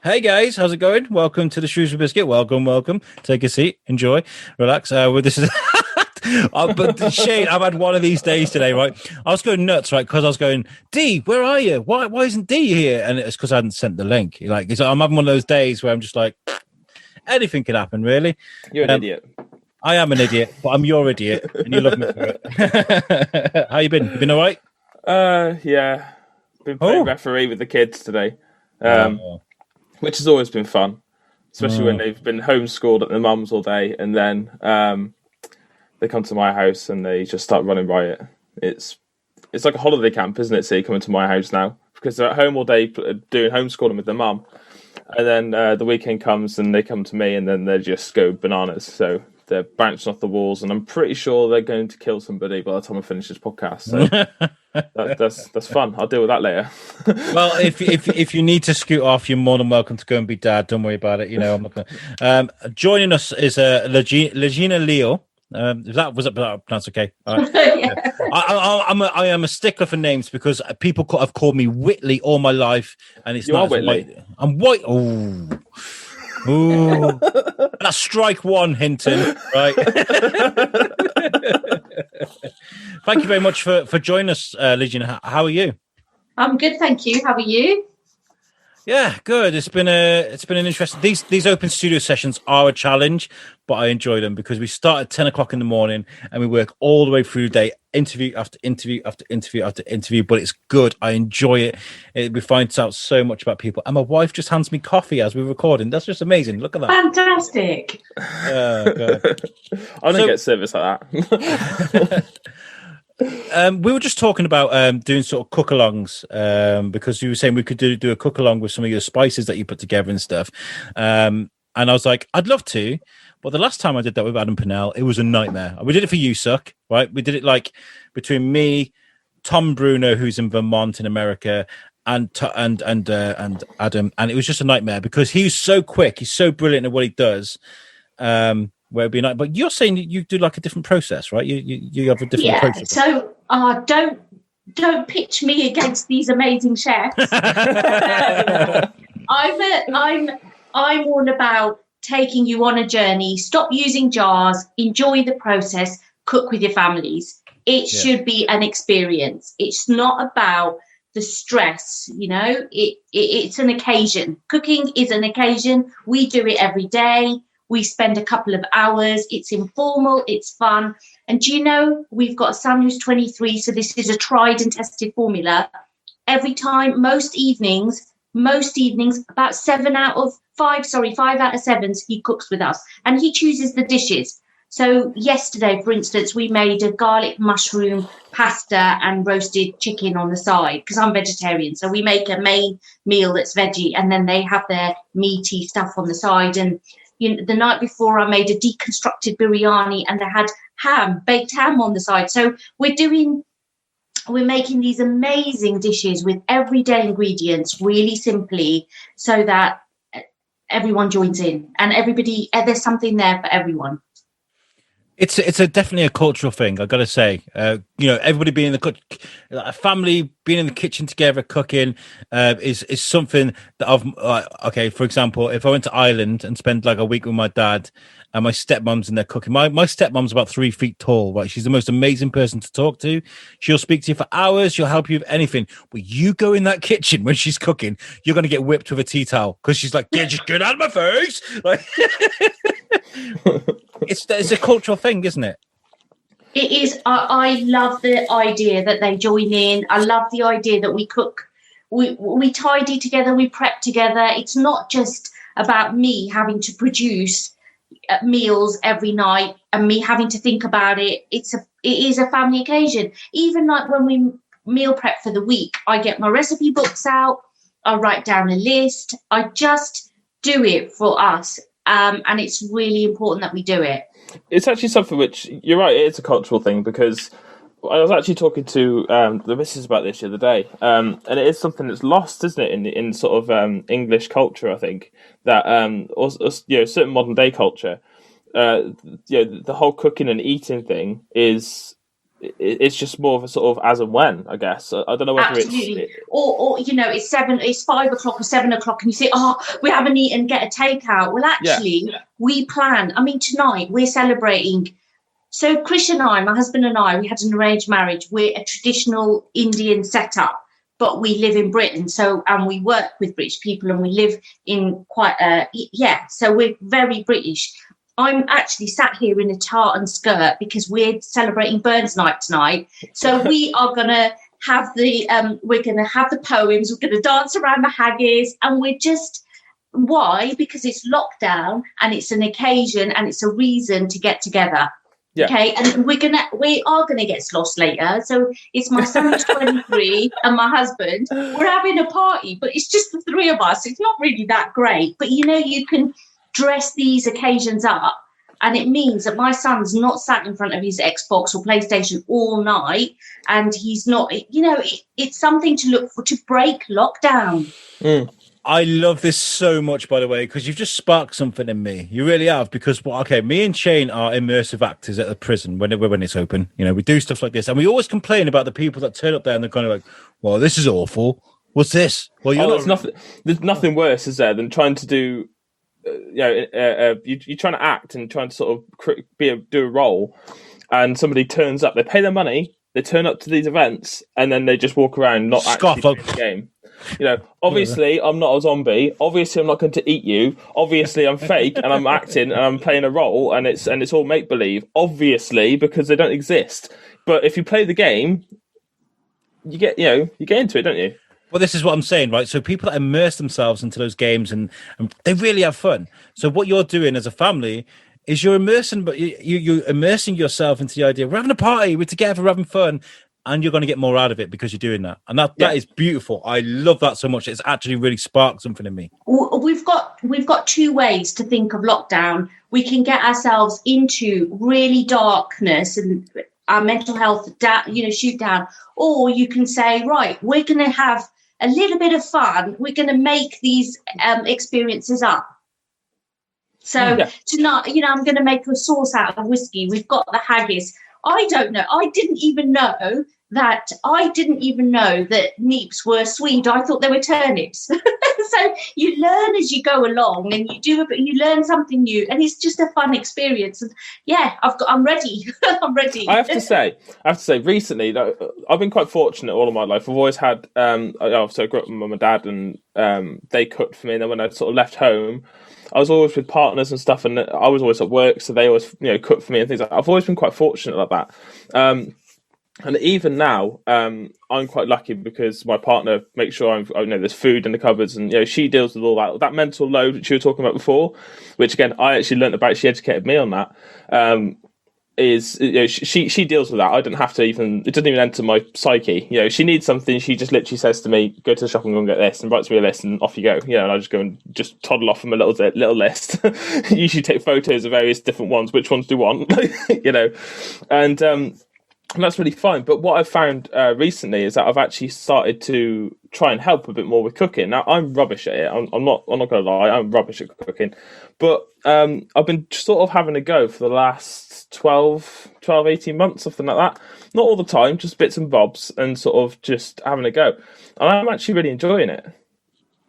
Hey guys, how's it going? Welcome to the Shrewsbury Biscuit. Welcome. Take a seat, enjoy, relax. This is, but Shane, I've had one of these days today, right? I was going nuts, right? Because I was going, D, where are you? Why isn't D here? And it's because I hadn't sent the link. I'm having one of those days where I'm just like, anything can happen, really. You're an idiot. I am an idiot, but I'm your idiot, and you love me for it. How you been? You been all right? Yeah. Been playing referee with the kids today, which has always been fun, especially when they've been homeschooled at their mum's all day, and then they come to my house and they just start running riot. It's like a holiday camp, isn't it? See, coming to my house now because they're at home all day doing homeschooling with their mum, and then the weekend comes and they come to me, and then they just go bananas. So they're bouncing off the walls, and I'm pretty sure they're going to kill somebody by the time I finish this podcast. So that's fun. I'll deal with that later. Well, if you need to scoot off, you're more than welcome to go and be dad. Don't worry about it. You know, I'm not gonna. Joining us is Lajina Leal. Was it pronounced okay? All right. Yeah. I am a stickler for names because people have called me Whitley all my life, and it's not Whitley. I'm white. Ooh, that's strike one, Hinton. Right. Thank you very much for joining us, Lajina. How are you? I'm good, thank you. How are you? Yeah, good. It's been an interesting. These open studio sessions are a challenge, but I enjoy them because we start at 10 o'clock in the morning and we work all the way through the day, interview after interview after interview after interview. But it's good. I enjoy it. We find out so much about people, and my wife just hands me coffee as we're recording. That's just amazing. Look at that. Fantastic. I don't get service like that. We were just talking about doing sort of cook-alongs because you were saying we could do a cook-along with some of your spices that you put together and stuff. And I was like, I'd love to, but the last time I did that with Adam Pennell, it was a nightmare. We did it for You Suck, right? We did it like between me, Tom Bruno, who's in Vermont in America, and Adam, and it was just a nightmare because he's so quick, he's so brilliant at what he does. Where it'd be like, but you're saying you do like a different process, right? You have a different process. So don't pitch me against these amazing chefs. I'm all about taking you on a journey. Stop using jars. Enjoy the process. Cook with your families. It should be an experience. It's not about the stress. You know, it's an occasion. Cooking is an occasion. We do it every day. We spend a couple of hours. It's informal. It's fun. And do you know, we've got a son who's 23, so this is a tried and tested formula. Every time, most evenings, about 5 out of 7, he cooks with us. And he chooses the dishes. So yesterday, for instance, we made a garlic mushroom pasta and roasted chicken on the side because I'm vegetarian. So we make a main meal that's veggie, and then they have their meaty stuff on the side. And the night before, I made a deconstructed biryani, and they had baked ham on the side. So we're making these amazing dishes with everyday ingredients, really simply, so that everyone joins in and there's something there for everyone. It's definitely a cultural thing. I've got to say, everybody being in a family being in the kitchen together, cooking is something that I've for example, if I went to Ireland and spent like a week with my dad and my stepmom's in there cooking, my stepmom's about 3 feet tall, right? She's the most amazing person to talk to. She'll speak to you for hours. She'll help you with anything. But you go in that kitchen when she's cooking, you're going to get whipped with a tea towel because she's like, just get out of my face. Like, it's a cultural thing, isn't it? It is. I love the idea that they join in. I love the idea that we cook, we tidy together, we prep together. It's not just about me having to produce meals every night and me having to think about it. It is a family occasion. Even like when we meal prep for the week, I get my recipe books out. I write down a list. I just do it for us. And it's really important that we do it. It's actually something which, you're right, it's a cultural thing because I was actually talking to the missus about this the other day, and it is something that's lost, isn't it, in sort of English culture, I think, that, certain modern day culture, the whole cooking and eating thing is it's just more of a sort of as and when, I guess. I don't know whether Absolutely. Or it's 5 o'clock or 7 o'clock, and you say, we haven't eaten, get a takeout. Well, actually, we plan. I mean, tonight we're celebrating. So Chris and I, my husband and I, we had an arranged marriage. We're a traditional Indian setup, but we live in Britain. And we work with British people, and we live in so we're very British. I'm actually sat here in a tartan skirt because we're celebrating Burns Night tonight. So we are going to have the poems. We're going to dance around the haggis, and we're just why? Because it's lockdown, and it's an occasion, and it's a reason to get together. Yeah. Okay, and we are gonna get lost later. So it's my son who's 23 and my husband. We're having a party, but it's just the three of us. It's not really that great, but you can dress these occasions up, and it means that my son's not sat in front of his Xbox or PlayStation all night, and he's not. It's something to look for to break lockdown. I love this so much, by the way, because you've just sparked something in me. You really have, because me and Shane are immersive actors at the prison when it's open. We do stuff like this, and we always complain about the people that turn up there and they're kind of like, "Well, this is awful. What's this?" Well, there's nothing worse, is there, than trying to do. You're trying to act and trying to sort of do a role, and somebody turns up. They pay their money. They turn up to these events, and then they just walk around not actually playing the game. Obviously, I'm not a zombie. Obviously, I'm not going to eat you. Obviously, I'm fake and I'm acting and I'm playing a role, and it's all make believe. Obviously, because they don't exist. But if you play the game, you get into it, don't you? Well, this is what I'm saying, right? So people that immerse themselves into those games and they really have fun. So what you're doing as a family is you're immersing yourself into the idea. We're having a party. We're together. We're having fun. And you're going to get more out of it because you're doing that. And that is beautiful. I love that so much. It's actually really sparked something in me. We've got two ways to think of lockdown. We can get ourselves into really darkness and our mental health shoot down. Or you can say, right, we're going to have a little bit of fun. We're going to make these experiences up. So tonight, I'm going to make a sauce out of whiskey. We've got the haggis. I don't know. I didn't even know that neeps were Swede. I thought they were turnips. So you learn as you go along, and you learn something new, and it's just a fun experience. And I'm ready. I'm ready. I have to say, recently, I've been quite fortunate all of my life. I've always had, I grew up with my mum and dad, and they cooked for me. And then when I sort of left home, I was always with partners and stuff, and I was always at work, so they always, cook for me and things like that. I've always been quite fortunate like that. And even now, I'm quite lucky because my partner makes sure there's food in the cupboards, and she deals with all that mental load that you were talking about before, which again I actually learnt about. She educated me on that. She deals with that. I don't have to it doesn't even enter my psyche. She needs something, she just literally says to me, go to the shop and go and get this, and writes me a list, and off you go. And I just go and just toddle off from a little list. Usually take photos of various different ones. Which ones do you want? And that's really fine. But what I've found recently is that I've actually started to try and help a bit more with cooking. Now, I'm rubbish at it. I'm not going to lie. I'm rubbish at cooking. But I've been sort of having a go for the last 12, 18 months, something like that. Not all the time, just bits and bobs, and sort of just having a go. And I'm actually really enjoying it.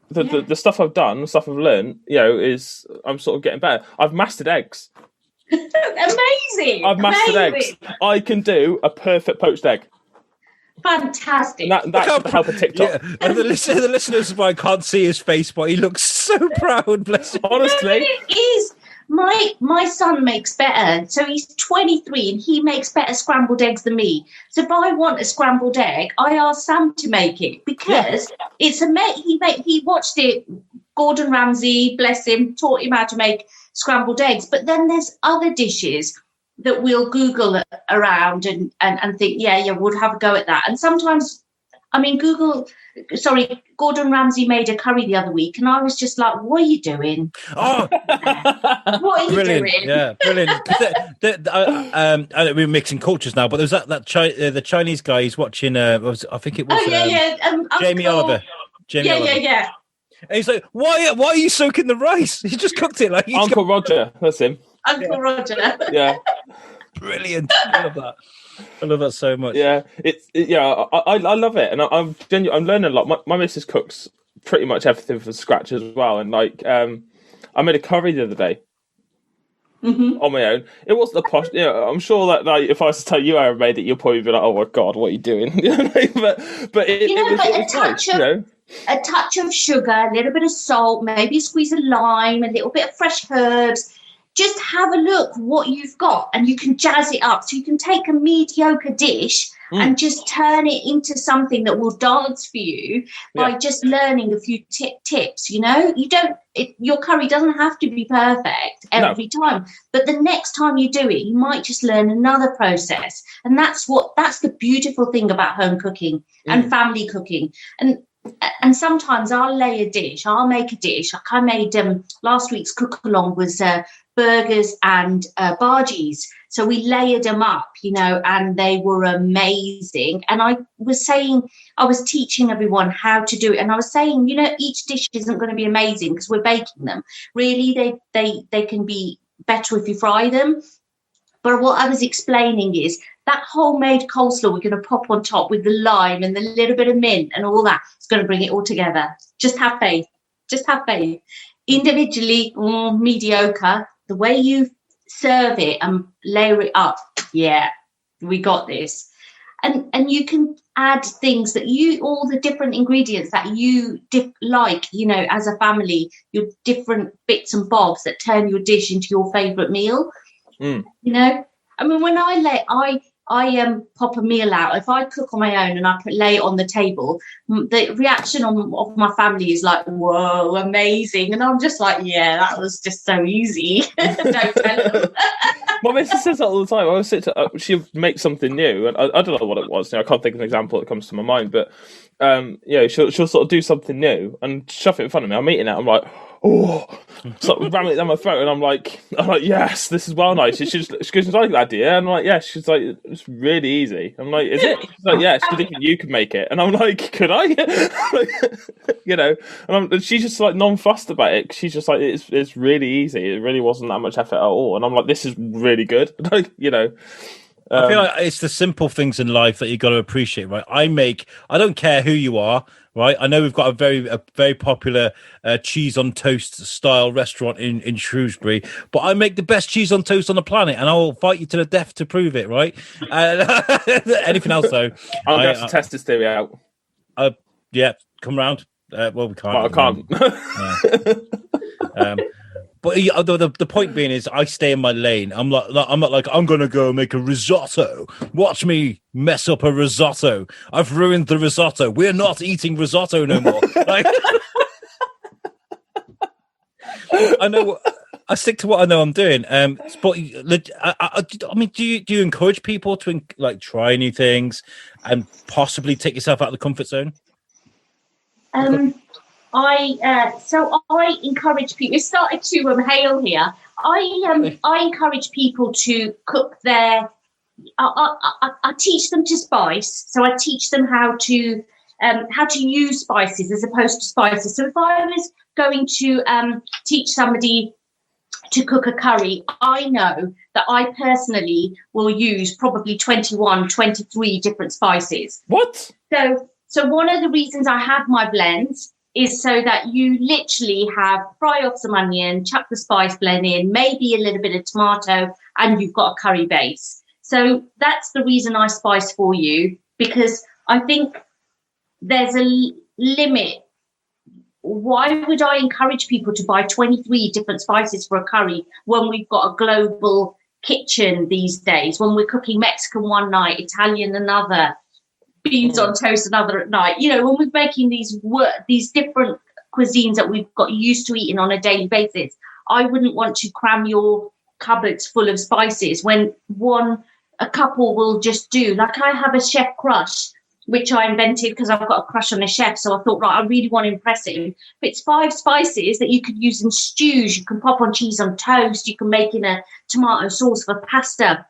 The stuff I've done, the stuff I've learned, is I'm sort of getting better. I've mastered eggs. Amazing! I've mastered eggs. I can do a perfect poached egg. Fantastic. And that should help a TikTok. Yeah. And the listeners can't see his face, but he looks so proud. Bless him. Honestly, it is. My son makes better. So he's 23 and he makes better scrambled eggs than me. So if I want a scrambled egg, I ask Sam to make it because it's he watched it. Gordon Ramsay, bless him, taught him how to make scrambled eggs. But then there's other dishes that we'll Google around and think, we'll have a go at that. And sometimes, Gordon Ramsay made a curry the other week, and I was just like, what are you doing? Oh, what are you brilliant. doing? Yeah, brilliant. We're mixing cultures now, but there was the Chinese guy he's watching, I think it was Jamie Oliver. Yeah. And he's like, why are you soaking the rice? He just cooked it like Uncle Roger. That's him. Uncle Roger. Yeah. brilliant. I love that so much. Yeah, I love it, and I'm genuinely, I'm learning a lot. My missus cooks pretty much everything from scratch as well, and I made a curry the other day. On my own. It wasn't a posh. I'm sure that if I was to tell you how I made it, you'll probably be like, "Oh my god, what are you doing?" but it was nice, a touch of sugar, a little bit of salt, maybe a squeeze of lime, a little bit of fresh herbs. Just have a look what you've got, and you can jazz it up. So you can take a mediocre dish and just turn it into something that will dance for you by just learning a few tips. Your curry doesn't have to be perfect every time, but the next time you do it, you might just learn another process. And that's the beautiful thing about home cooking and family cooking. And sometimes I'll make a dish. Like I made last week's cook along was burgers and bhajis. So we layered them up, and they were amazing. And I was teaching everyone how to do it. And I was saying, each dish isn't going to be amazing because we're baking them. Really, they can be better if you fry them. But what I was explaining is that homemade coleslaw we're going to pop on top with the lime and the little bit of mint and all that. It's going to bring it all together. Just have faith. Just have faith. Individually, mediocre. The way you serve it and layer it up, we got this. And you can add things that all the different ingredients that you like, as a family, your different bits and bobs that turn your dish into your favourite meal. I mean, when I pop a meal out, if I cook on my own and I lay it on the table, the reaction of my family is like, whoa, amazing. And I'm just like, that was just so easy. Don't tell them. My missus says that all the time. She'll make something new, and I don't know what it was. I can't think of an example that comes to my mind, but she'll sort of do something new and shove it in front of me. I'm eating it. I'm like, oh, sort of ramming it down my throat, and I'm like, yes, this is well nice. She goes, like that, dear. And I'm like, yeah. She's like, it's really easy. I'm like, is it? She's like, yeah. She thinking you could make it, and I'm like, could I? And she's just like non-fussed about it. She's just like, it's really easy. It really wasn't that much effort at all. And I'm like, this is really good. I feel like it's the simple things in life that you got to appreciate, right? I don't care who you are, right? I know we've got a very popular cheese on toast style restaurant in Shrewsbury, but I make the best cheese on toast on the planet, and I will fight you to the death to prove it, right? Anything else though? I'm going to have to test this theory out. Come round. Well, we can't. Well, I can't. But the point being is, I stay in my lane. I'm not like I'm gonna go make a risotto. Watch me mess up a risotto. I've ruined the risotto. We're not eating risotto no more. I know. I stick to what I know I'm doing. But I mean, do you encourage people to try new things and possibly take yourself out of the comfort zone? I encourage people. It started to hail here. I encourage people to cook their. I teach them to spice, so I teach them how to use spices as opposed to spices. So if I was going to teach somebody to cook a curry, I know that I personally will use probably 21, 23 different spices. What? So one of the reasons I have my blends is so that you literally fry off some onion, chuck the spice blend in, maybe a little bit of tomato, and you've got a curry base. So that's the reason I spice for you, because I think there's a limit. Why would I encourage people to buy 23 different spices for a curry when we've got a global kitchen these days, when we're cooking Mexican one night, Italian another, beans on toast another at night, when we're making these different cuisines that we've got used to eating on a daily basis? I wouldn't want to cram your cupboards full of spices when a couple will just do. Like, I have a chef crush, which I invented because I've got a crush on a chef. So I thought, right, I really want to impress him. But it's 5 spices that you could use in stews. You can pop on cheese on toast. You can make in a tomato sauce for pasta.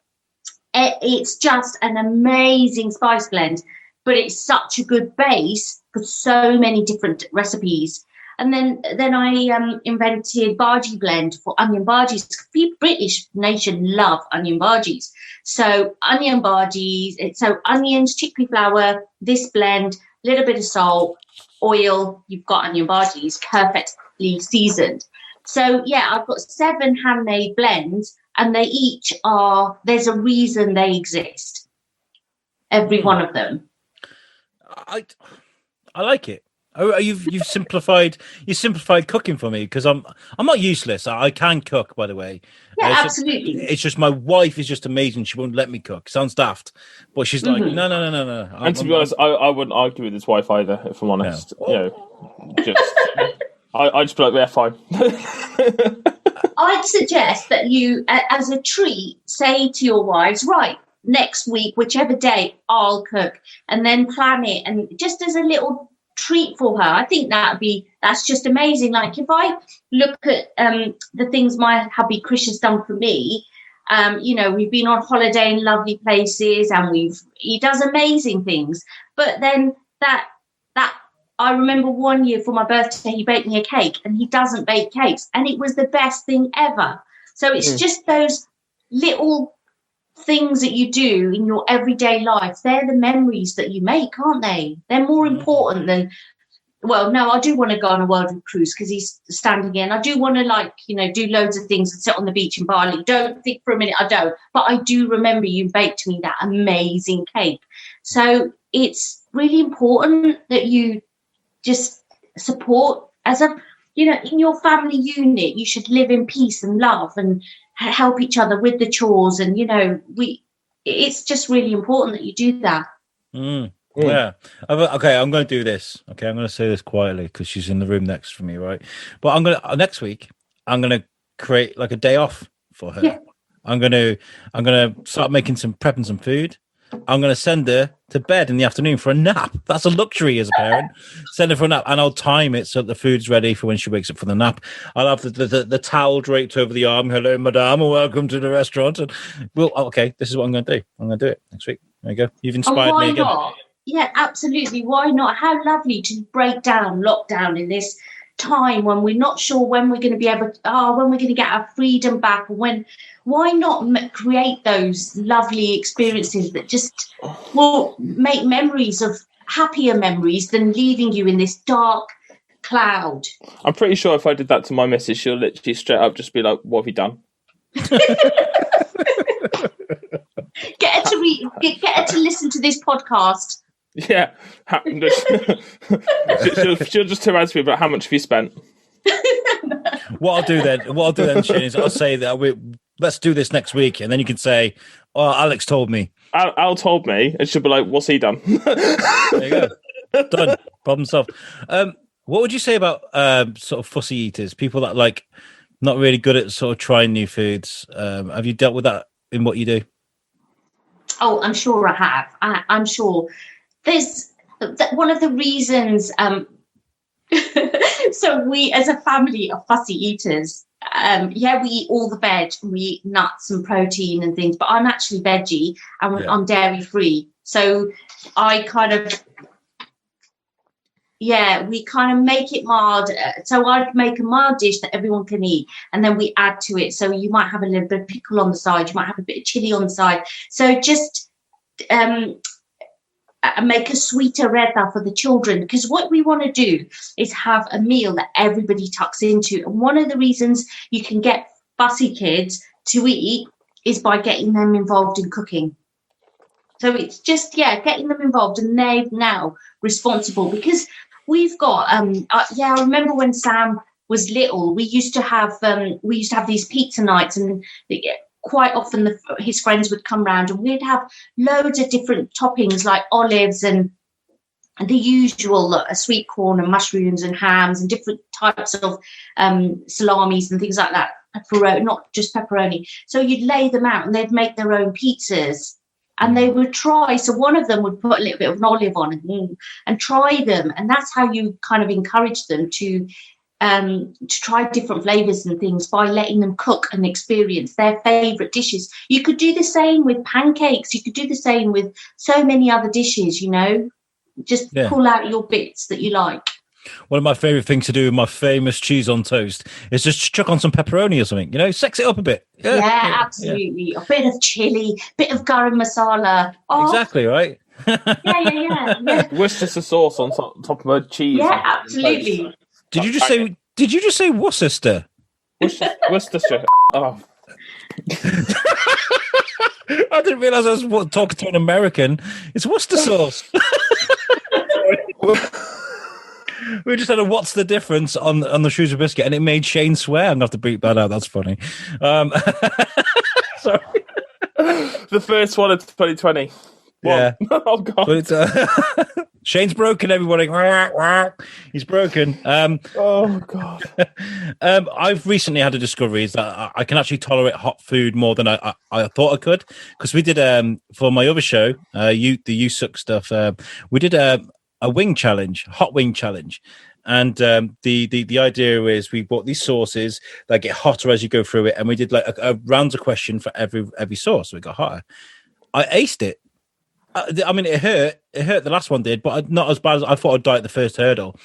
It's just an amazing spice blend. But it's such a good base for so many different recipes. And then I invented bhaji blend for onion bhajis. The British nation love onion bhajis. So onion bhajis, so onions, chickpea flour, this blend, a little bit of salt, oil, you've got onion bhajis, perfectly seasoned. So, yeah, I've got 7 handmade blends, and they each there's a reason they exist. Every one of them. I like it. Oh, you've simplified cooking for me, because I'm not useless. I can cook, by the way. Yeah, absolutely. It's just my wife is just amazing. She won't let me cook. Sounds daft, but she's like, no. And to be honest, I wouldn't argue with his wife either, if I'm honest. No. I just be like, yeah, fine. I'd suggest that you, as a treat, say to your wives, right, next week, whichever day, I'll cook, and then plan it, and just as a little treat for her. I think that's just amazing. Like, if I look at the things my hubby Chris has done for me, we've been on holiday in lovely places, and he does amazing things. But then that I remember one year for my birthday, he baked me a cake, and he doesn't bake cakes, and it was the best thing ever. So it's just those little things that you do in your everyday life. They're the memories that you make, aren't they? They're more important than, well, no, I do want to go on a world cruise because he's standing in. I do want to do loads of things and sit on the beach in Bali. Don't think for a minute I don't. But I do remember you baked me that amazing cake. So it's really important that you just support in your family unit. You should live in peace and love and help each other with the chores. And, it's just really important that you do that. Yeah. Okay, I'm going to do this. Okay, I'm going to say this quietly because she's in the room next to me, right? But next week, I'm going to create like a day off for her. Yeah. I'm going to start prepping some food. I'm going to send her to bed in the afternoon for a nap. That's a luxury as a parent. Send her for a nap, and I'll time it so that the food's ready for when she wakes up for the nap. I'll have the towel draped over the arm. Hello, madame, welcome to the restaurant. And this is what I'm going to do. I'm going to do it next week. There you go. You've inspired me again. Not? Yeah, absolutely. Why not? How lovely to break down lockdown in this time when we're not sure when we're going to be when we're going to get our freedom back. Why not create those lovely experiences that just will make memories of happier memories than leaving you in this dark cloud? I'm pretty sure if I did that to my missus, she'll literally straight up just be like, "What have you done?" Get her to listen to this podcast. Yeah, she'll just turn around to me about how much have you spent. What I'll do then, Shane, is I'll say that let's do this next week, and then you can say, "Oh, Alex told me." Al told me, and she'll be like, "What's he done?" There you go, done. Problem solved. What would you say about sort of fussy eaters, people that like not really good at sort of trying new foods? Have you dealt with that in what you do? Oh, I'm sure I have. I'm sure. There's one of the reasons. So we, as a family, are fussy eaters. We eat all the veg, we eat nuts and protein and things. But I'm actually veggie and I'm dairy free. So I we kind of make it mild. So I'd make a mild dish that everyone can eat, and then we add to it. So you might have a little bit of pickle on the side, you might have a bit of chili on the side. So just make a sweeter raita for the children, because what we want to do is have a meal that everybody tucks into. And one of the reasons you can get fussy kids to eat is by getting them involved in cooking. So it's just getting them involved, and they're now responsible, because we've got I remember when Sam was little, we used to have these pizza nights, and quite often his friends would come round, and we'd have loads of different toppings like olives and the usual sweet corn and mushrooms and hams and different types of salamis and things like that. Pepperoni, not just pepperoni. So you'd lay them out, and they'd make their own pizzas, and they would try. So one of them would put a little bit of an olive on and try them, and that's how you kind of encourage them to try different flavors and things by letting them cook and experience their favorite dishes. You could do the same with pancakes. You could do the same with so many other dishes, just pull out your bits that you like. One of my favorite things to do with my famous cheese on toast is just chuck on some pepperoni or something. Sex it up a bit. Yeah, absolutely. Yeah. A bit of chili, bit of garam masala. Oh, exactly right. Yeah. Worcestershire sauce on top of my cheese. Yeah, absolutely. Did you just say wor-cess-ter? Worcestershire. Oh. I didn't realise I was talking to an American. It's Worcester sauce. We just had a what's the difference on the Shrewsbury biscuit, and it made Shane swear. I'm going to have to beat that out. That's funny. Sorry. The first one of 2020. Yeah. Oh, God. But it's, Shane's broken, everybody. He's broken. Oh, God. I've recently had a discovery is that I can actually tolerate hot food more than I thought I could. Because we did, for my other show, the You Suck stuff, we did a wing challenge, hot wing challenge. And the idea is we bought these sauces that get hotter as you go through it. And we did like a rounds of question for every sauce. So it got hotter. I aced it. I mean, it hurt. It hurt. The last one did, but not as bad as I thought I'd die at the first hurdle.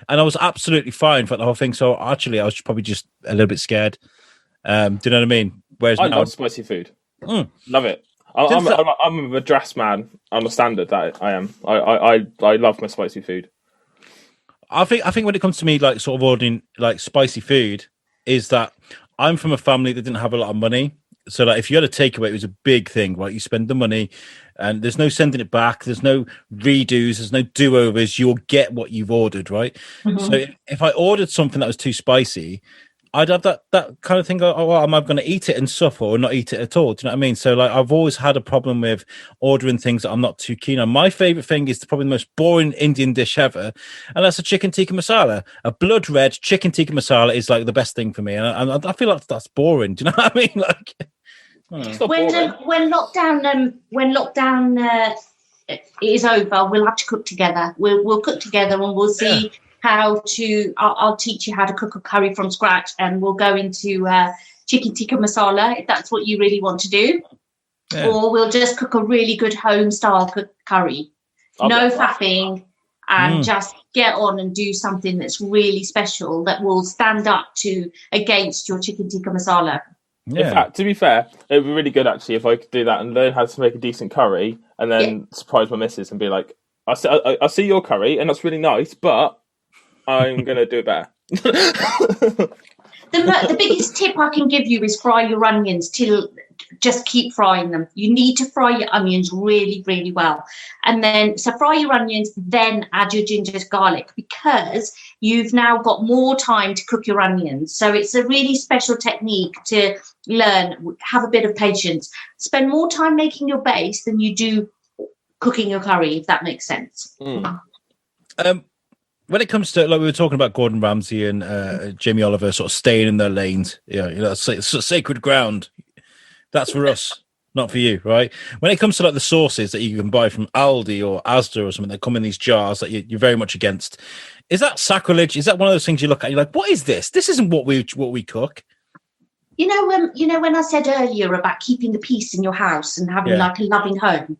And I was absolutely fine for the whole thing. So actually, I was probably just a little bit scared. Do you know what I mean? Whereas I love spicy food. Love it. I'm a Madras man on the standard that I am. I love my spicy food. I think when it comes to me, like sort of ordering like spicy food, is that I'm from a family that didn't have a lot of money. So like if you had a takeaway, it was a big thing, right? You spend the money and there's no sending it back. There's no redos. There's no do-overs. You'll get what you've ordered, right? Mm-hmm. So if I ordered something that was too spicy, I'd have that kind of thing. Oh, well, am I going to eat it and suffer or not eat it at all? Do you know what I mean? So like I've always had a problem with ordering things that I'm not too keen on. My favorite thing is probably the most boring Indian dish ever, and that's a chicken tikka masala. A blood red chicken tikka masala is like the best thing for me, and I feel like that's boring. Do you know what I mean? Like when lockdown is over, we'll have to cook together. We'll cook together and we'll see how to. I'll teach you how to cook a curry from scratch, and we'll go into chicken tikka masala if that's what you really want to do, or we'll just cook a really good home style curry, no faffing, and just get on and do something that's really special that will stand up against your chicken tikka masala. Yeah. In fact, to be fair, it would be really good actually if I could do that and learn how to make a decent curry, and then surprise my missus and be like, I see your curry and that's really nice, but I'm going to do it better. The biggest tip I can give you is fry your onions just keep frying them. You need to fry your onions really, really well. And then, so fry your onions, then add your ginger garlic, because you've now got more time to cook your onions. So it's a really special technique to learn. Have a bit of patience. Spend more time making your base than you do cooking your curry, if that makes sense. When it comes to, like we were talking about Gordon Ramsay and Jamie Oliver sort of staying in their lanes, it's sacred ground. That's for us, not for you, right? When it comes to like the sauces that you can buy from Aldi or Asda or something that come in these jars that you're very much against, is that sacrilege? Is that one of those things you look at? You're like, what is this? This isn't what we cook. When I said earlier about keeping the peace in your house and having like a loving home,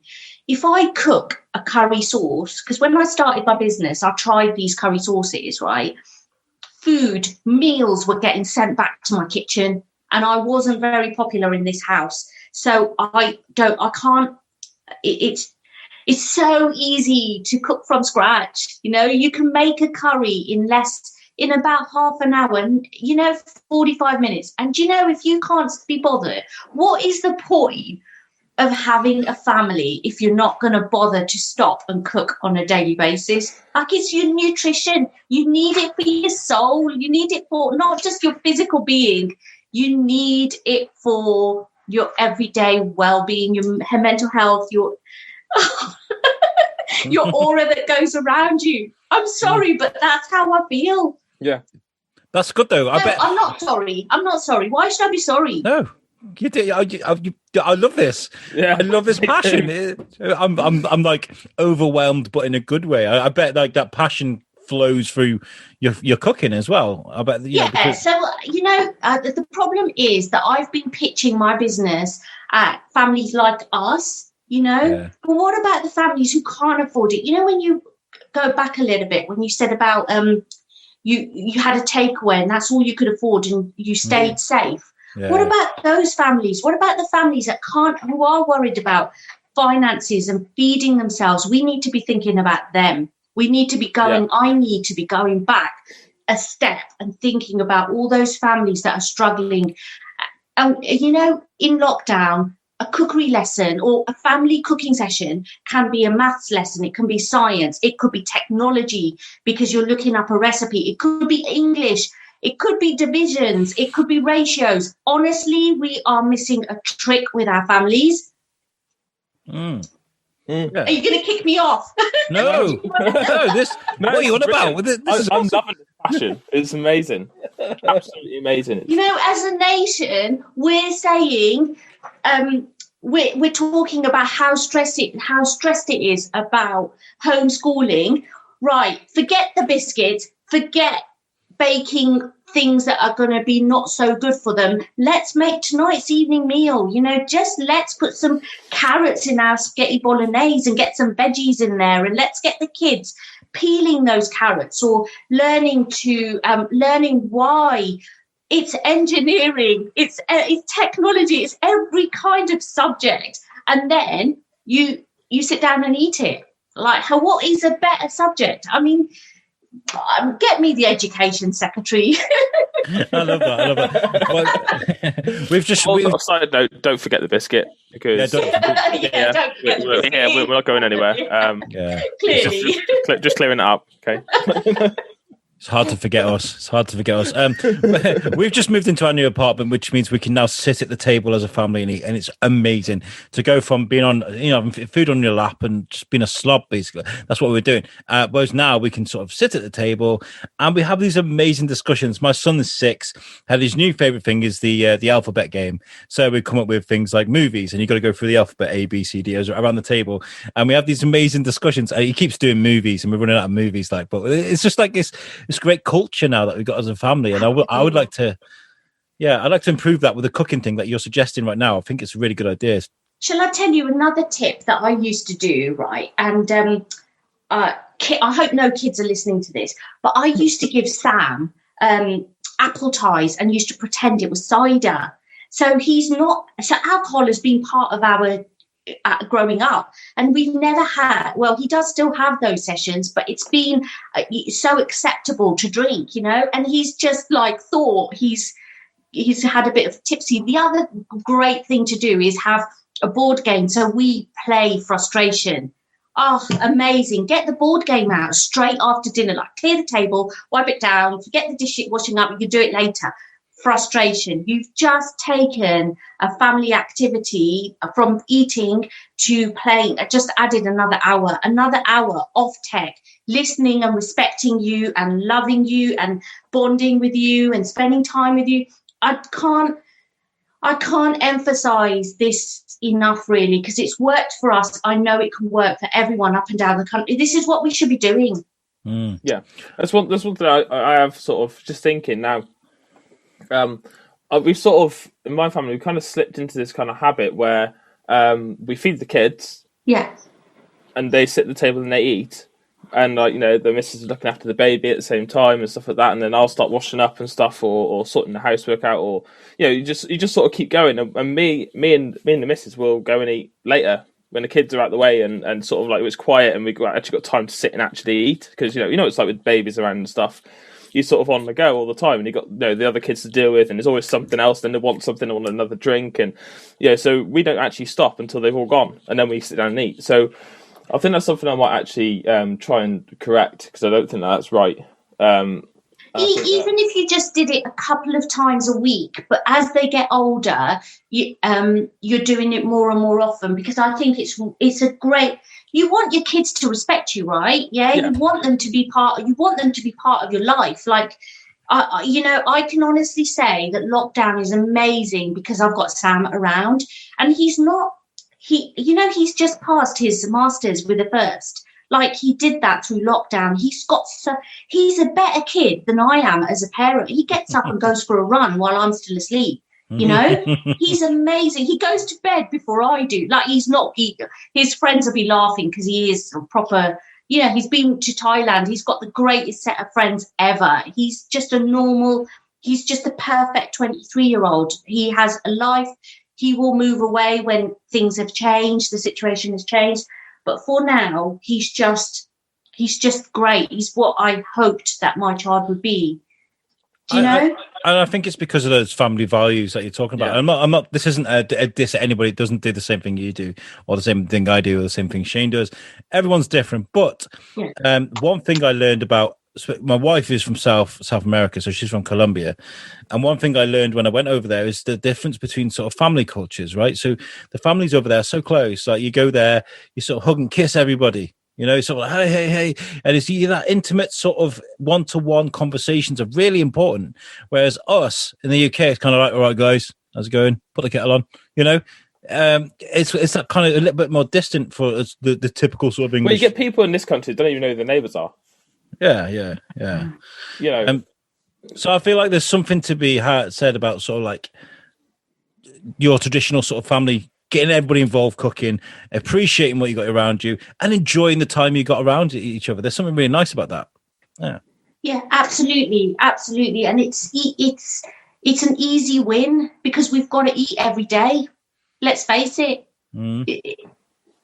if I cook a curry sauce, because when I started my business, I tried these curry sauces, right? Meals were getting sent back to my kitchen, and I wasn't very popular in this house. So it's so easy to cook from scratch. You can make a curry in about half an hour, 45 minutes. And if you can't be bothered, what is the point of having a family if you're not going to bother to stop and cook on a daily basis? Like, it's your nutrition. You need it for your soul. You need it for not just your physical being. You need it for your everyday well-being, your mental health, your your aura that goes around you. I'm sorry, but that's how I feel. Yeah. That's good, though. I'm not sorry. Why should I be sorry? No. You do. I love this. Yeah. I love this passion. I'm like overwhelmed, but in a good way. I bet like that passion flows through your cooking as well. I bet. So the problem is that I've been pitching my business at families like us. But what about the families who can't afford it? When you go back a little bit, when you said about you had a takeaway and that's all you could afford and you stayed safe. What about those families? What about the families that who are worried about finances and feeding themselves? We need to be thinking about them. We need to be going, I need to be going back a step and thinking about all those families that are struggling. You know, in lockdown, a cookery lesson or a family cooking session can be a maths lesson. It can be science. It could be technology because you're looking up a recipe. It could be English. It could be divisions. It could be ratios. Honestly, we are missing a trick with our families. Are you going to kick me off? No. What are you on about? I'm loving this passion. It's amazing. Absolutely amazing. You know, as a nation, we're saying, we're talking about how stressed it is about homeschooling. Right, forget the biscuits, forget baking things that are going to be not so good for them. Let's make tonight's evening meal, you know, just let's put some carrots in our spaghetti bolognese and get some veggies in there, and let's get the kids peeling those carrots or learning why. It's engineering, it's technology, it's every kind of subject. And then you sit down and eat it. Like, what is a better subject? I mean, get me the education secretary. I love that. Well, we've just... On a side note, don't forget the biscuit, because don't forget the biscuit. We're not going anywhere. Clearly. Just clearing it up, okay? It's hard to forget us. We've just moved into our new apartment, which means we can now sit at the table as a family and eat, and it's amazing to go from being on, you know, food on your lap and just being a slob, basically. That's what we're doing. Whereas now we can sort of sit at the table and we have these amazing discussions. My son is 6, and his new favorite thing is the alphabet game. So we come up with things like movies, and you've got to go through the alphabet A, B, C, D around the table, and we have these amazing discussions. And he keeps doing movies, and we're running out of movies, but it's just like this great culture now that we've got as a family, and I would like to, I'd like to improve that with the cooking thing that you're suggesting right now. I think it's a really good idea. Shall I tell you another tip that I used to do, right? And I hope no kids are listening to this, but I used to give Sam apple ties and used to pretend it was cider. So alcohol has been part of our growing up, and we've never had, well, he does still have those sessions, but it's been so acceptable to drink, you know, and he's just like thought he's had a bit of tipsy. The other great thing to do is have a board game, so we play Frustration. Oh, amazing. Get the board game out straight after dinner, like clear the table, wipe it down, forget the dish washing up, you can do it later. Frustration. You've just taken a family activity from eating to playing, just added another hour off tech, listening and respecting you and loving you and bonding with you and spending time with you. I can't emphasize this enough, really, because it's worked for us. I know it can work for everyone up and down the country. This is what we should be doing. Yeah, that's one thing I have sort of just thinking now. We've sort of, in my family, we kind of slipped into this kind of habit where we feed the kids, and they sit at the table and they eat, and like, you know, the missus is looking after the baby at the same time and stuff like that, and then I'll start washing up and stuff, or sorting the housework out, or you know, you just sort of keep going, and me and the missus will go and eat later when the kids are out the way, and sort of like it's quiet and we actually got time to sit and actually eat, because you know it's like with babies around and stuff. You're sort of on the go all the time, and you got, you know, the other kids to deal with, and there's always something else. Then they want something, they want another drink, and so we don't actually stop until they've all gone, and then we sit down and eat. So I think that's something I might actually try and correct, because I don't think that's right. Even if you just did it a couple of times a week, but as they get older, you're doing it more and more often, because I think it's a great. You want your kids to respect you, right? Yeah. You want them to be part. You want them to be part of your life. Like, I can honestly say that lockdown is amazing because I've got Sam around, and he's just passed his masters with a first. Like, he did that through lockdown. He's a better kid than I am as a parent. He gets up and goes for a run while I'm still asleep. You know, he's amazing. He goes to bed before I do. Like, his friends will be laughing because he is a proper You know, he's been to Thailand. He's got the greatest set of friends ever. He's just the perfect 23-year-old. He has a life. He will move away when things have changed, the situation has changed. But for now, he's just great. He's what I hoped that my child would be. Do you know? I think it's because of those family values that you're talking about. Yeah. I'm not. This isn't a diss at anybody. It doesn't do the same thing you do, or the same thing I do, or the same thing Shane does. Everyone's different. But one thing I learned about, my wife is from South America, so she's from Colombia. And one thing I learned when I went over there is the difference between sort of family cultures, right? So the families over there are so close. Like you go there, you sort of hug and kiss everybody. You know, sort of like, hey, and it's that intimate sort of one-to-one conversations are really important. Whereas us in the UK, it's kind of like, all right, guys, how's it going? Put the kettle on. You know, it's that kind of a little bit more distant for us, the typical sort of English. Well, you get people in this country that don't even know who their neighbours are. Yeah. You know, so I feel like there's something to be said about sort of like your traditional sort of family. Getting everybody involved, cooking, appreciating what you got around you, and enjoying the time you got around each other. There's something really nice about that. Yeah, absolutely, and it's an easy win because we've got to eat every day. Let's face it.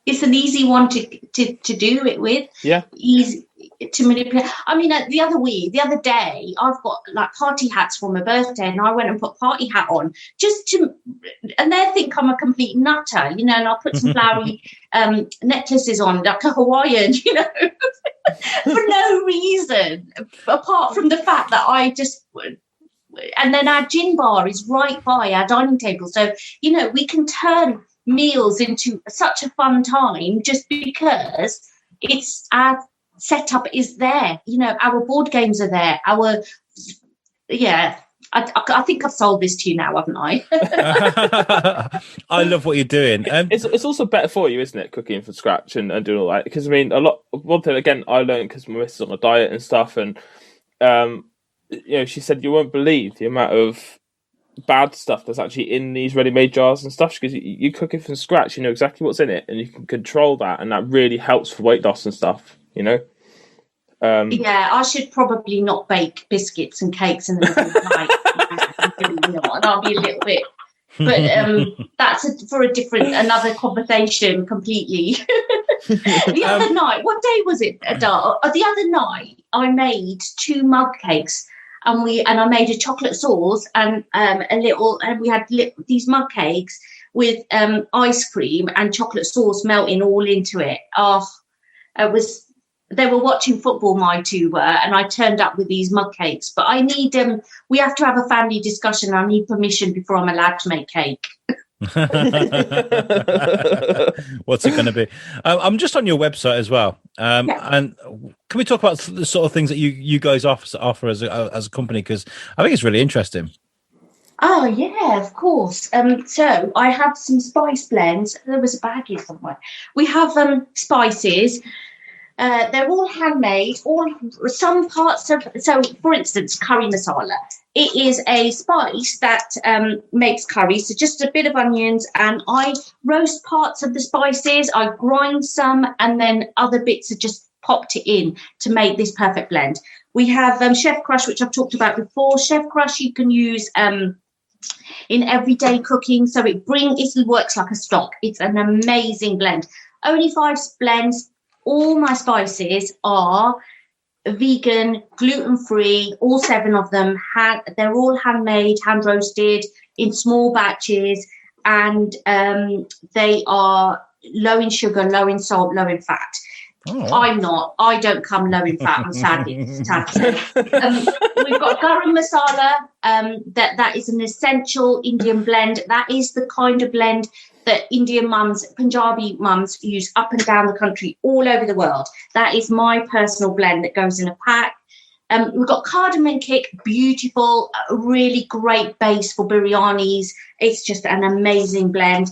It's an easy one to do it with. Yeah, easy to manipulate. I mean, the other day, I've got like party hats for my birthday, and I went and put party hat on and they think I'm a complete nutter, you know. And I put some flowery necklaces on, like a Hawaiian, you know, for no reason apart from the fact that I just. And then our gin bar is right by our dining table, so you know we can turn meals into such a fun time just because it's our setup is there. You know, our board games are there. I think I've sold this to you now, haven't I? I love what you're doing. It's also better for you, isn't it, cooking from scratch and doing all that? Because I mean, one thing again I learned because my missus is on a diet and stuff, and you know, she said you won't believe the amount of bad stuff that's actually in these ready-made jars and stuff, because you cook it from scratch, you know exactly what's in it, and you can control that, and that really helps for weight loss and stuff, you know. Yeah, I should probably not bake biscuits and cakes in the middle of the night. And I'll be a little bit, but that's for another conversation completely. The other night, what day was it, Adar? The other night I made 2 mug cakes. And I made a chocolate sauce and we had these mug cakes with ice cream and chocolate sauce melting all into it. They were watching football, my 2 were, and I turned up with these mug cakes. But I need we have to have a family discussion. I need permission before I'm allowed to make cake. What's it going to be? I'm just on your website as well, and can we talk about the sort of things that you guys offer as a company, because I think it's really interesting. Oh yeah, of course. So I have some spice blends. There was a bag here somewhere. We have spices. They're all handmade. Some parts of, so for instance, curry masala. It is a spice that makes curry. So just a bit of onions, and I roast parts of the spices. I grind some, and then other bits are just popped it in to make this perfect blend. We have Chef Crush, which I've talked about before. Chef Crush you can use in everyday cooking, so it works like a stock. It's an amazing blend. Only 5 blends. All my spices are vegan, gluten-free, all 7 of them. They're all handmade, hand-roasted in small batches, and they are low in sugar, low in salt, low in fat. Oh. I'm not. I don't come low in fat. I'm sad to say. We've got garam masala. That is an essential Indian blend. That is the kind of blend that Indian mums, Punjabi mums use up and down the country, all over the world. That is my personal blend that goes in a pack. We've got cardamom kick, beautiful, a really great base for biryanis. It's just an amazing blend.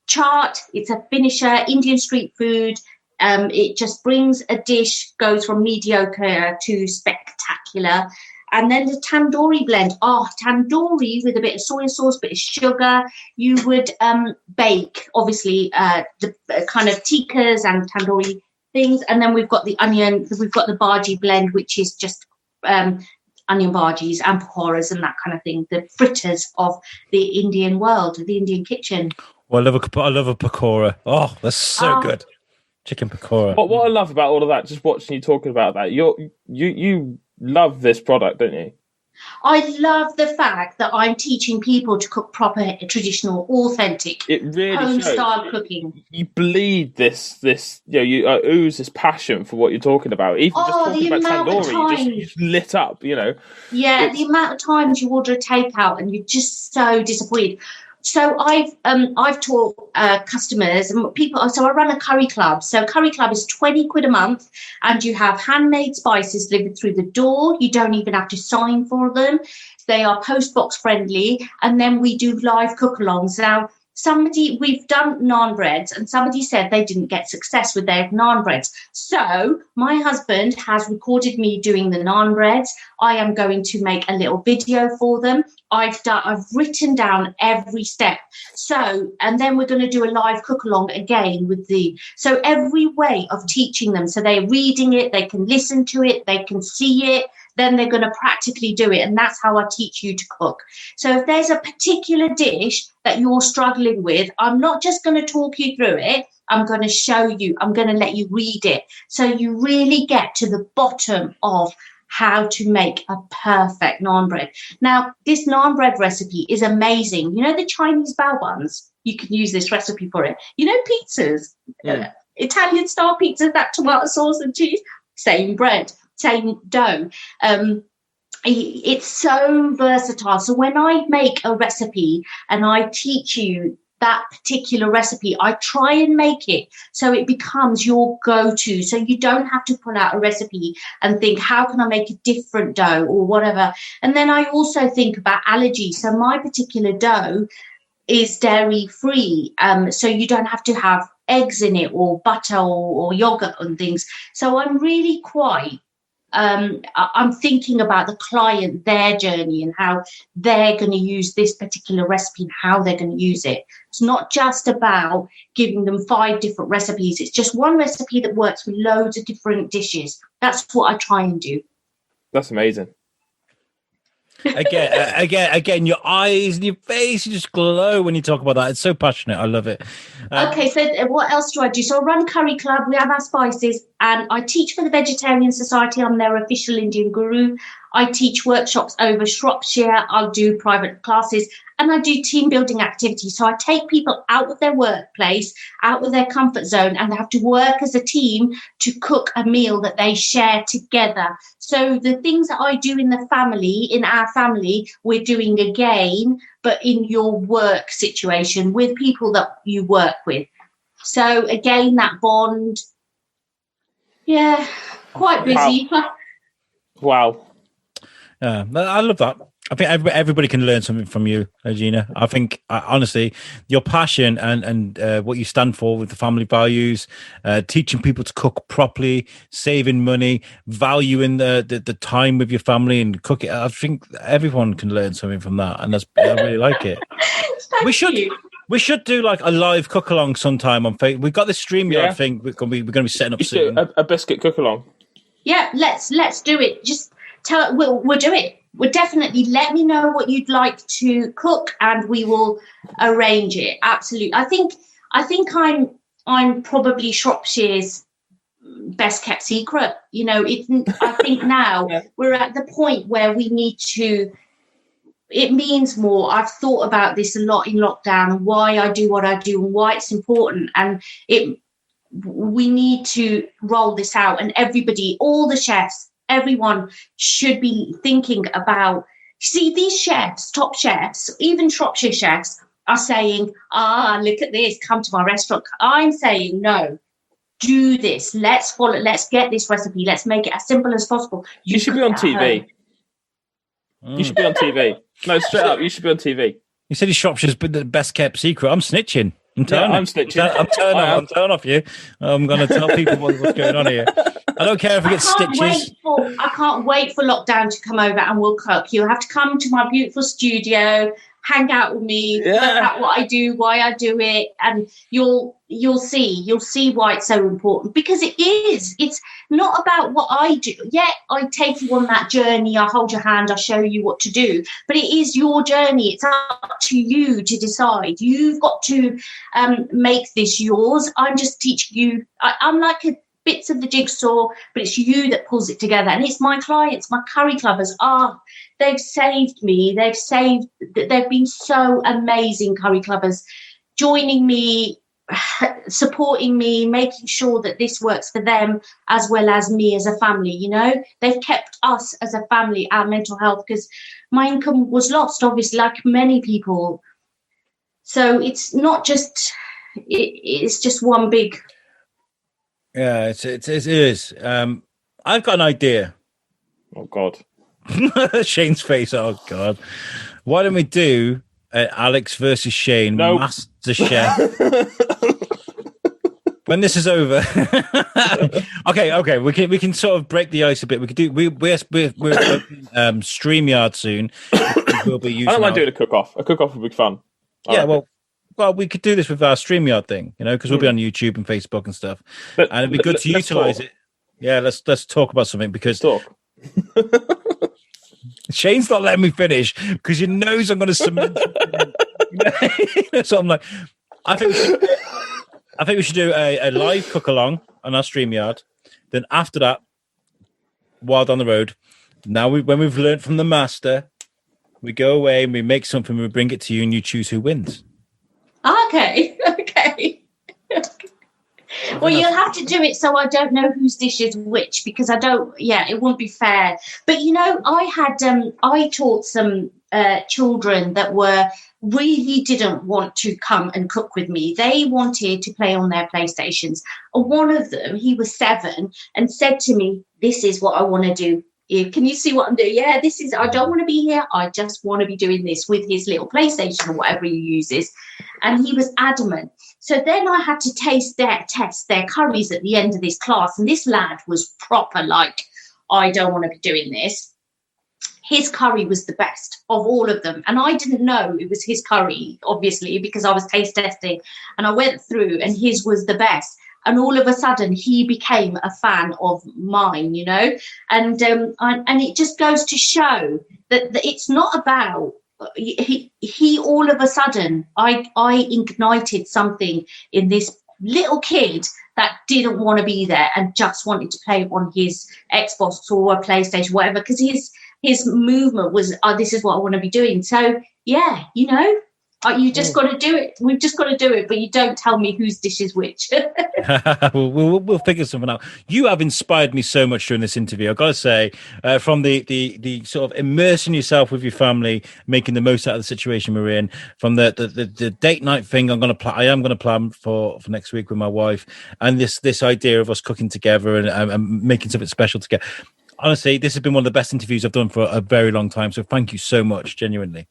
Chaat, it's a finisher, Indian street food. It just brings a dish, goes from mediocre to spectacular. And then the tandoori blend. Tandoori with a bit of soy sauce, bit of sugar. You would bake, obviously, the kind of tikkas and tandoori. things. And then we've got the bhaji blend, which is just onion bhajis and pakoras and that kind of thing, the fritters of the Indian world, the Indian kitchen. Well, I love a pakora. Oh, that's so good. Chicken pakora. What I love about all of that, just watching you talking about that, you love this product, don't you? I love the fact that I'm teaching people to cook proper, traditional, authentic, home-style cooking. You bleed this, you ooze this passion for what you're talking about. Even just talking about tandoori, you just lit up, Yeah, the amount of times you order a takeout and you're just so disappointed. So I've taught customers and people. So I run a curry club. So curry club is 20 quid a month, and you have handmade spices delivered through the door. You don't even have to sign for them. They are postbox friendly, and then we do live cook-alongs. Now, we've done naan breads, and somebody said they didn't get success with their naan breads. So my husband has recorded me doing the naan breads. I am going to make a little video for them. I've written down every step. So, and then we're going to do a live cook along again so every way of teaching them. So they're reading it, they can listen to it, they can see it, then they're going to practically do it. And that's how I teach you to cook. So if there's a particular dish that you're struggling with, I'm not just going to talk you through it. I'm going to show you, I'm going to let you read it. So you really get to the bottom of how to make a perfect naan bread. Now, this naan bread recipe is amazing. You know the Chinese bao buns? You can use this recipe for it. You know pizzas? Yeah. Italian-style pizzas, that tomato sauce and cheese? Same bread, same dough. It's so versatile. So when I make a recipe and I teach you that particular recipe, I try and make it so it becomes your go-to. So you don't have to pull out a recipe and think, how can I make a different dough or whatever? And then I also think about allergies. So my particular dough is dairy-free. So you don't have to have eggs in it or butter or yogurt and things. So I'm really I'm thinking about the client, their journey, and how they're going to use this particular recipe and how they're going to use it. It's not just about giving them 5 different recipes. It's just one recipe that works with loads of different dishes. That's what I try and do. That's amazing. Again, your eyes and your face, you just glow when you talk about that. It's so passionate. I love it. Okay, so what else do I do? So I run Curry Club. We have our spices, and I teach for the Vegetarian Society. I'm their official Indian guru. I teach workshops over Shropshire. I'll do private classes, and I do team building activities. So I take people out of their workplace, out of their comfort zone, and they have to work as a team to cook a meal that they share together. So the things that I do in our family, we're doing again, but in your work situation with people that you work with. So again, that bond. Yeah, quite busy. Wow. I love that. I think everybody can learn something from you, Lajina. I think, honestly, your passion and what you stand for with the family values, teaching people to cook properly, saving money, valuing the time with your family and cooking. I think everyone can learn something from that, and I really like it. We should do like a live cook along sometime on Facebook. We've got this StreamYard thing we're going to be setting up soon. A biscuit cook along. Yeah, let's do it. Just we'll do it. Well, definitely let me know what you'd like to cook, and we will arrange it. Absolutely. I think I'm probably Shropshire's best kept secret. I think now we're at the point where we need to. It means more. I've thought about this a lot in lockdown, and why I do what I do and why it's important. And we need to roll this out, and everybody, all the chefs, everyone should be thinking about, see, these chefs, top chefs, even Shropshire chefs are saying, look at this, come to my restaurant. I'm saying, no, do this. Let's follow, let's get this recipe. Let's make it as simple as possible. You should be on TV. You should be on TV. No, straight up, you should be on TV. You said Shropshire's the best kept secret. I'm snitching. I'm snitching. I'm turning off you. I'm going to tell people what's going on here. I don't care if I get stitches. I can't wait for lockdown to come over and we'll cook. You'll have to come to my beautiful studio, hang out with me, work out what I do, why I do it, and you'll see why it's so important, because it is. It's not about what I do. Yeah, I take you on that journey, I hold your hand, I show you what to do, but it is your journey. It's up to you to decide. You've got to make this yours. I'm just teaching you. I'm like bits of the jigsaw, but it's you that pulls it together. And it's my clients, my curry clubbers. They've saved me. They've been so amazing, curry clubbers, joining me, supporting me, making sure that this works for them as well as me as a family. You know, they've kept us as a family, our mental health, because my income was lost, obviously, like many people. So it's not just, it's just one big. Yeah, it is. I've got an idea. Oh God. Shane's face. Oh God. Why don't we do Alex versus Shane, Master Chef? When this is over. okay. We can sort of break the ice a bit. We could do. We're StreamYard soon. We'll be using. I don't mind doing a cook-off. A cook-off would be fun. Well, we could do this with our StreamYard thing, you know, because we'll be on YouTube and Facebook and stuff, and it'd be good to utilize it. Yeah, let's talk about something, because Shane's not letting me finish because he knows I'm going to cement. So I'm like, I think we should do a live cook along on our StreamYard. Then after that, while down the road, when we've learned from the master, we go away and we make something. We bring it to you, and you choose who wins. Okay. Well, you'll have to do it so I don't know whose dish is which, because I don't. Yeah, it won't be fair. But you know, I taught some children that really didn't want to come and cook with me. They wanted to play on their PlayStations. And one of them, he was 7, and said to me, "This is what I want to do. Can you see what I'm doing? Yeah, this is, I don't want to be here. I just want to be doing this," with his little PlayStation or whatever he uses. And he was adamant. So then I had to test their curries at the end of this class. And this lad was proper like, I don't want to be doing this. His curry was the best of all of them. And I didn't know it was his curry, obviously, because I was taste testing. And I went through and his was the best. And all of a sudden, he became a fan of mine, you know, and it just goes to show that it's not about he. All of a sudden, I ignited something in this little kid that didn't want to be there and just wanted to play on his Xbox or a PlayStation, whatever, because his movement was, this is what I want to be doing. So yeah, you know. You just got to do it. We've just got to do it, but you don't tell me whose dish is which. we'll figure something out. You have inspired me so much during this interview. I've got to say, from the sort of immersing yourself with your family, making the most out of the situation we're in, from the date night thing. I am going to plan for next week with my wife, and this idea of us cooking together and making something special together. Honestly, this has been one of the best interviews I've done for a very long time. So thank you so much, genuinely.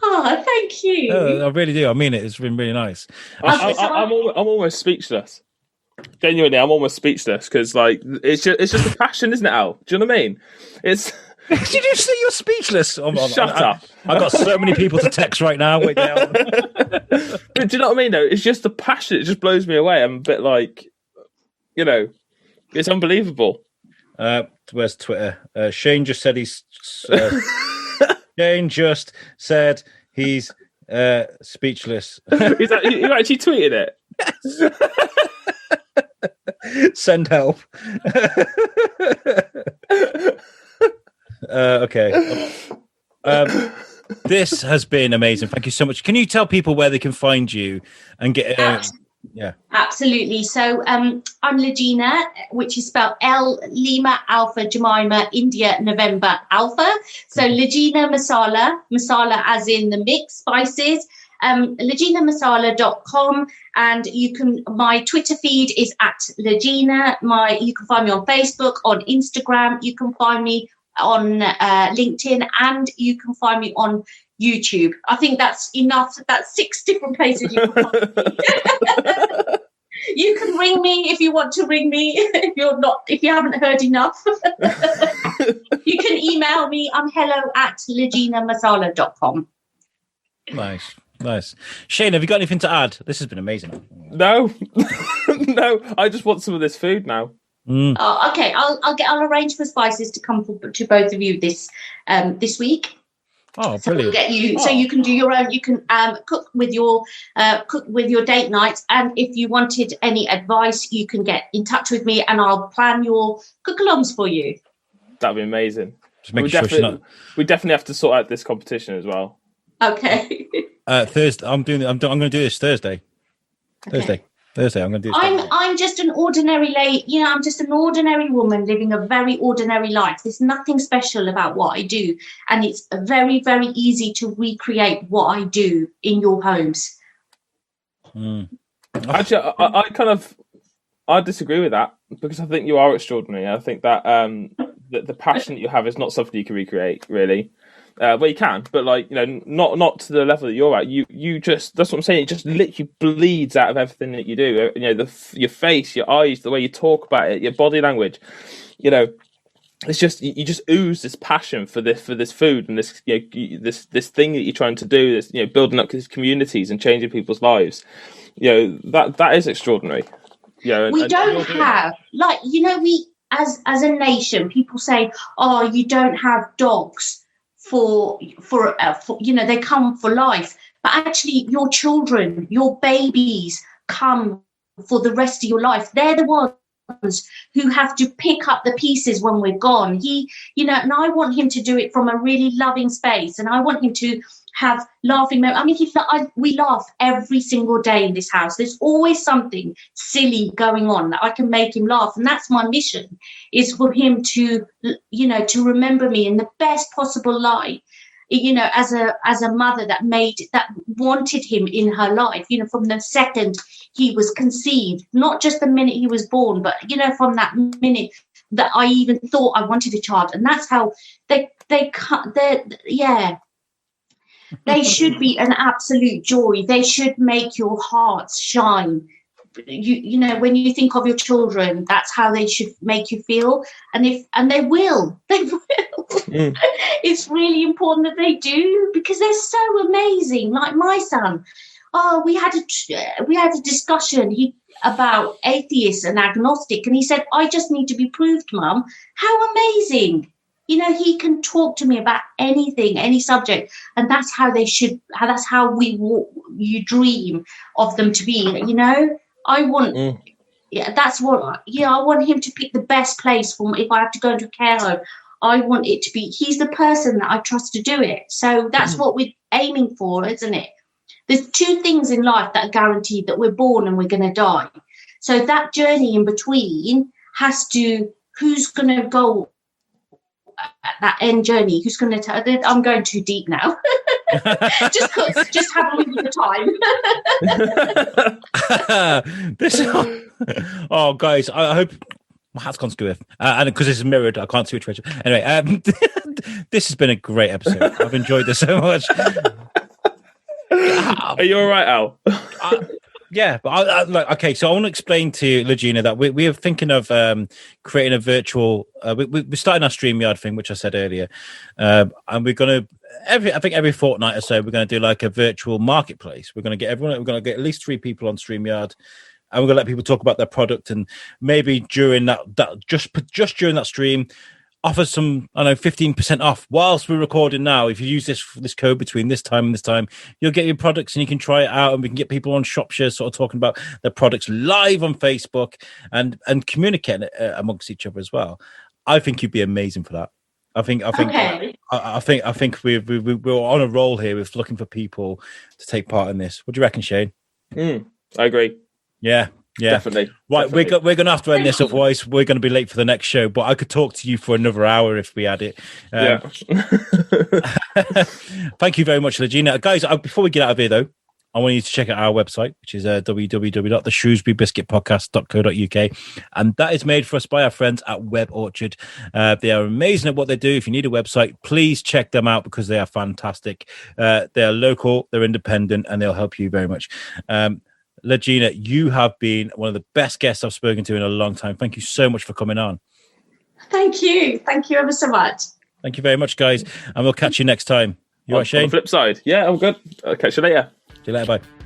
Oh, thank you. I really do. I mean it. It's been really nice. I'm almost speechless. Genuinely, I'm almost speechless because, like, it's just a passion, isn't it, Al? Do you know what I mean? It's. Did you say you're speechless? Shut up! I've got so many people to text right now. Wait down. But do you know what I mean? Though it's just the passion. It just blows me away. I'm a bit like, you know, it's unbelievable. Where's Twitter? Shane just said he's. Shane just said he's speechless. You actually tweeted it? Send help. Okay. This has been amazing. Thank you so much. Can you tell people where they can find you and get... Yeah, absolutely. So I'm Lajina, which is spelled L Lima Alpha Jemima India November Alpha. So Lajina Masala as in the mix spices. LajinaMasala.com, and my Twitter feed is at Lajina. You can find me on Facebook, on Instagram. You can find me on LinkedIn, and you can find me on YouTube. I think that's enough. That's 6 different places you can find me. You can ring me if you want to ring me. If you haven't heard enough, you can email me. I'm hello@LajinaMasala.com. Nice. Shane, have you got anything to add? This has been amazing. No, no. I just want some of this food now. Oh, okay. I'll arrange for spices to come to both of you this week. Oh, so brilliant! We'll get you, so you can do your own. You can cook with your date nights, and if you wanted any advice, you can get in touch with me, and I'll plan your cook-alongs for you. That'd be amazing. Just make sure we definitely have to sort out this competition as well. Okay. Thursday. I'm going to do this Thursday. Okay. Thursday. I'm going to do this. I'm just an ordinary I'm just an ordinary woman living a very ordinary life. There's nothing special about what I do, and it's very, very easy to recreate what I do in your homes. Actually, I disagree with that, because I think you are extraordinary. I think that the passion that you have is not something you can recreate, really. Well, you can, but not to the level that you're at. You just, that's what I'm saying. It just literally bleeds out of everything that you do. Your face, your eyes, the way you talk about it, your body language. It's just, you just ooze this passion for this food and this this thing that you're trying to do. This building up these communities and changing people's lives. That is extraordinary. We don't have we as a nation, people say, "Oh, you don't have dogs." For they come for life, but actually your children, your babies come for the rest of your life. They're the ones who have to pick up the pieces when we're gone. And I want him to do it from a really loving space, and I want him to have laughing moments. I mean, we laugh every single day in this house. There's always something silly going on that I can make him laugh, and that's my mission, is for him to remember me in the best possible light. As a mother that wanted him in her life. From the second he was conceived, not just the minute he was born, but from that minute that I even thought I wanted a child, and that's how they should be an absolute joy. They should make your hearts shine. When you think of your children, that's how they should make you feel. And they will. It's really important that they do, because they're so amazing. Like my son. Oh, we had a discussion about atheist and agnostic, and he said, "I just need to be proved, Mum." How amazing! He can talk to me about anything, any subject, and that's how they should. That's how you dream of them to be. I want. That's what. I want him to pick the best place for me. If I have to go into a care home, I want it to be. He's the person that I trust to do it. So that's what we're aiming for, isn't it? There's two things in life that are guaranteed: that we're born and we're going to die. So that journey in between has to. Who's going to go that end journey? Who's going to tell? I'm going too deep now. just have a look at the time. Oh, guys, I hope my hat's gone skew, and because it's mirrored, I can't see which way. Anyway, this has been a great episode. I've enjoyed this so much. Are you all right, Al? Yeah, but okay. So I want to explain to Lajina that we are thinking of creating a virtual. We're starting our StreamYard thing, which I said earlier, and we're going to every fortnight or so we're going to do like a virtual marketplace. We're going to get everyone. We're going to get at least 3 people on StreamYard, and we're going to let people talk about their product, and maybe during that just during that stream, offer some, 15% off whilst we're recording now. If you use this code between this time and this time, you'll get your products and you can try it out, and we can get people on Shopshare sort of talking about their products live on Facebook and communicating amongst each other as well. I think you'd be amazing for that. I think we're on a roll here with looking for people to take part in this. What do you reckon, Shane? I agree. Yeah. Definitely. Right, definitely. We're going to have to end this, otherwise we're going to be late for the next show. But I could talk to you for another hour if we had it. Thank you very much, Lajina. Guys, before we get out of here, though, I want you to check out our website, which is www.theshrewsburybiscuitpodcast.co.uk. And that is made for us by our friends at Web Orchard. They are amazing at what they do. If you need a website, please check them out because they are fantastic. They are local, they're independent, and they'll help you very much. Lajina, you have been one of the best guests I've spoken to in a long time. Thank you so much for coming on. Thank you. Thank you ever so much. Thank you very much, guys. And we'll catch you next time. You all right, Shane? On the flip side, yeah, I'm good. I'll catch you later. See you later, bye.